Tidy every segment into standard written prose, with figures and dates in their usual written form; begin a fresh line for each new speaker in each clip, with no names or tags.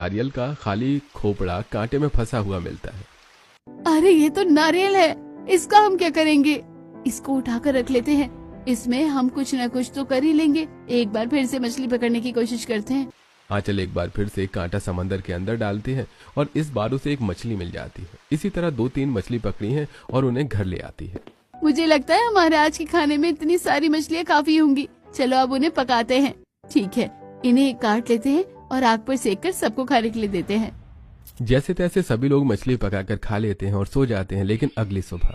नारियल का खाली खोपड़ा कांटे में फंसा हुआ मिलता है।
अरे ये तो नारियल है, इसका हम क्या करेंगे? इसको उठाकर रख लेते हैं, इसमें हम कुछ न कुछ तो कर ही लेंगे। एक बार फिर से मछली पकड़ने की कोशिश करते हैं।
आंचल एक बार फिर से कांटा समंदर के अंदर डालती है और इस बार उसे एक मछली मिल जाती है। इसी तरह 2-3 मछली पकड़ी हैं और उन्हें घर ले आती है।
मुझे लगता है हमारे आज के खाने में इतनी सारी मछलियाँ काफी होंगी। चलो अब उन्हें पकाते हैं। ठीक है, इन्हें काट लेते हैं और आग पर सेक कर सबको खाने के लिए देते हैं।
जैसे तैसे सभी लोग मछली पकाकर खा लेते हैं और सो जाते हैं। लेकिन अगली सुबह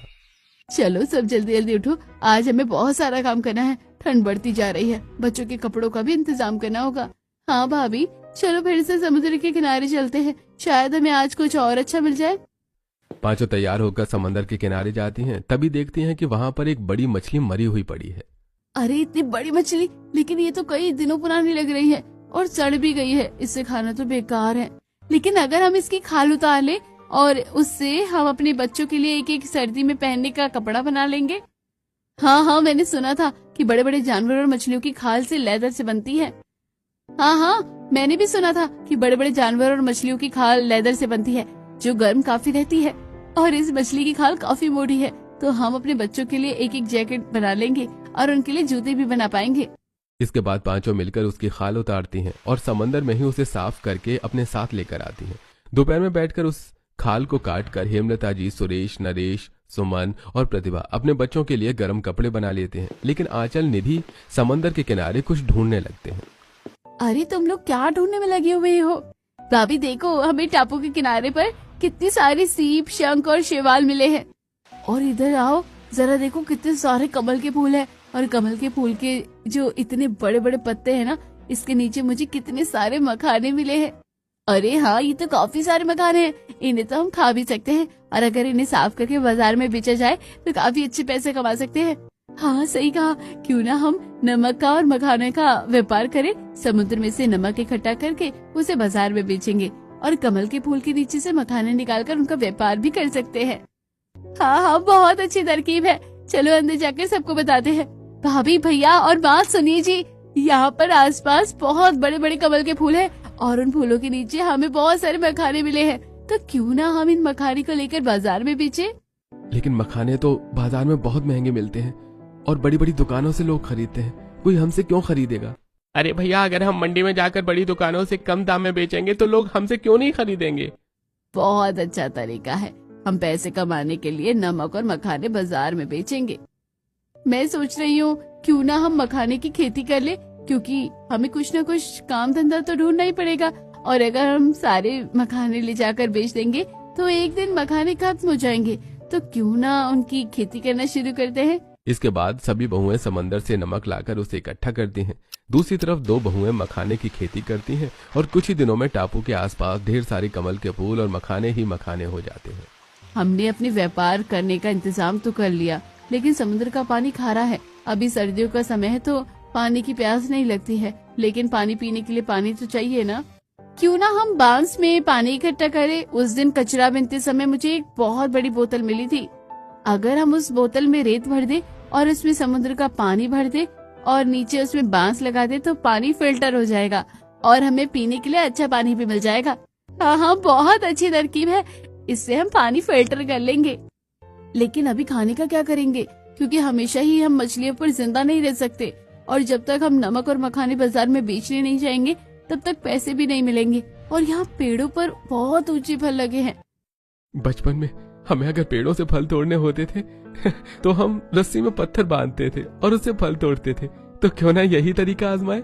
चलो सब जल्दी जल्दी उठो, आज हमें बहुत सारा काम करना है। ठंड बढ़ती जा रही है, बच्चों के कपड़ों का भी इंतजाम करना होगा। हाँ भाभी, चलो फिर से समुद्र के किनारे चलते हैं, शायद हमें आज कुछ और अच्छा मिल जाए।
पांचों तैयार होकर समंदर के किनारे जाती हैं। तभी देखती हैं कि वहाँ पर एक बड़ी मछली मरी हुई पड़ी है।
अरे इतनी बड़ी मछली, लेकिन ये तो कई दिनों पुरानी लग रही है और सड़ भी गई है। इससे खाना तो बेकार है। लेकिन अगर हम इसकी खाल उतार ले और उससे हम अपने बच्चों के लिए एक एक सर्दी में पहनने का कपड़ा बना लेंगे। हाँ, मैंने सुना था कि बड़े बड़े जानवर और मछलियों की खाल से लेदर से बनती है। हाँ, मैंने भी सुना था कि बड़े बड़े जानवर और मछलियों की खाल लेदर से बनती है, जो गर्म काफी रहती है। और इस मछली की खाल काफी मोटी है, तो हम अपने बच्चों के लिए एक एक जैकेट बना लेंगे और उनके लिए जूते भी बना पाएंगे।
इसके बाद पांचों मिलकर उसकी खाल उतारती हैं और समंदर में ही उसे साफ करके अपने साथ लेकर आती हैं। दोपहर में बैठकर उस खाल को काटकर हेमलता जी, सुरेश, नरेश, सुमन और प्रतिभा अपने बच्चों के लिए गर्म कपड़े बना लेते हैं। लेकिन आंचल, निधि समंदर के किनारे कुछ ढूंढने लगते हैं।
अरे तुम लोग क्या ढूंढने में लगे हुए हो? भाभी देखो, हमें टापू के किनारे पर कितनी सारी सीप, शंख और शैवाल मिले हैं। और इधर आओ, जरा देखो कितने सारे कमल के फूल हैं। और कमल के फूल के जो इतने बड़े बड़े पत्ते हैं ना, इसके नीचे मुझे कितने सारे मखाने मिले हैं। अरे हाँ, ये तो काफी सारे मखाने हैं। इन्हें तो हम खा भी सकते हैं और अगर इन्हें साफ करके बाजार में बेचा जाए तो काफी अच्छे पैसे कमा सकते हैं। हाँ सही कहा, क्यों ना हम नमक का और मखाने का व्यापार करें। समुद्र में से नमक इकट्ठा करके उसे बाजार में बेचेंगे और कमल के फूल के नीचे से मखाने निकालकर उनका व्यापार भी कर सकते हैं। हाँ, बहुत अच्छी तरकीब है। चलो अंदर जाकर सबको बताते हैं। भाभी, भैया और बात सुनिए जी, यहाँ पर आसपास बहुत बड़े बड़े कमल के फूल हैं और उन फूलों के नीचे हमें बहुत सारे मखाने मिले हैं। तो क्यों ना हम इन मखाने को लेकर बाजार में बेचें?
लेकिन मखाने तो बाजार में बहुत महंगे मिलते हैं और बड़ी बड़ी दुकानों से लोग खरीदते हैं। कोई हमसे क्यों खरीदेगा?
अरे भैया, अगर हम मंडी में जाकर बड़ी दुकानों से कम दाम में बेचेंगे तो लोग हमसे क्यों नहीं खरीदेंगे?
बहुत अच्छा तरीका है। हम पैसे कमाने के लिए नमक और मखाने बाजार में बेचेंगे। मैं सोच रही हूँ क्यों ना हम मखाने की खेती कर ले, क्योंकि हमें कुछ न कुछ काम धंधा तो ढूंढना ही पड़ेगा। और अगर हम सारे मखाने ले जाकर बेच देंगे तो एक दिन मखाने खत्म हो जाएंगे। तो क्यों ना उनकी खेती करना शुरू करते हैं।
इसके बाद सभी बहुएं समंदर से नमक लाकर उसे इकट्ठा करती हैं। दूसरी तरफ 2 बहुएं मखाने की खेती करती हैं और कुछ ही दिनों में टापू के आसपास ढेर सारे कमल के फूल और मखाने ही मखाने हो जाते हैं।
हमने अपने व्यापार करने का इंतजाम तो कर लिया, लेकिन समुद्र का पानी खारा है। अभी सर्दियों का समय है तो पानी की प्यास नहीं लगती है, लेकिन पानी पीने के लिए पानी तो चाहिए ना। क्यों ना हम बांस में पानी इकट्ठा करें। उस दिन कचरा बीनते समय मुझे एक बहुत बड़ी बोतल मिली थी। अगर हम उस बोतल में रेत भर दे और उसमें समुद्र का पानी भर दे और नीचे उसमें बांस लगा दे तो पानी फिल्टर हो जाएगा और हमें पीने के लिए अच्छा पानी भी मिल जाएगा। हाँ, बहुत अच्छी तरकीब है। इससे हम पानी फिल्टर कर लेंगे। लेकिन अभी खाने का क्या करेंगे, क्योंकि हमेशा ही हम मछलियों पर जिंदा नहीं रह सकते और जब तक हम नमक और मखाने बाजार में बेचने नहीं जाएंगे तब तक पैसे भी नहीं मिलेंगे। और यहाँ पेड़ों पर बहुत ऊंचे फल लगे हैं।
बचपन में हमें अगर पेड़ों से फल तोड़ने होते थे तो हम रस्सी में पत्थर बांधते थे और उससे फल तोड़ते थे। तो क्यों ना यही तरीका आजमाए।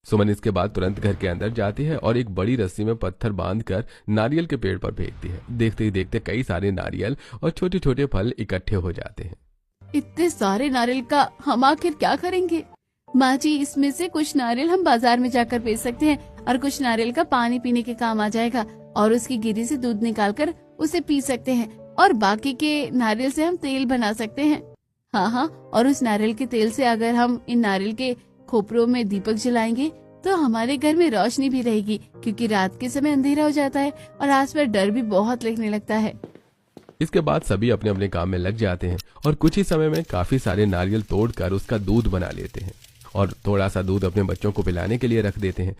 सुमन इसके बाद तुरंत घर के अंदर जाती है और एक बड़ी रस्सी में पत्थर बांधकर नारियल के पेड़ पर फेंकती है। देखते ही देखते कई सारे नारियल और छोटे छोटे फल इकट्ठे हो जाते हैं।
इतने सारे नारियल का हम आखिर क्या करेंगे? माँ जी, इसमें से कुछ नारियल हम बाजार में जाकर बेच सकते हैं और कुछ नारियल का पानी पीने के काम आ जाएगा और उसकी गिरी से दूध निकालकर उसे पी सकते हैं और बाकी के नारियल से हम तेल बना सकते हैं। हाँ, और उस नारियल के तेल से अगर हम इन नारियल के खोपरों में दीपक जलाएंगे तो हमारे घर में रोशनी भी रहेगी, क्योंकि रात के समय अंधेरा हो जाता है और आसपास डर भी बहुत लगने लगता है।
इसके बाद सभी अपने अपने काम में लग जाते हैं और कुछ ही समय में काफी सारे नारियल तोड़कर उसका दूध बना लेते हैं और थोड़ा सा दूध अपने बच्चों को पिलाने के लिए रख देते हैं।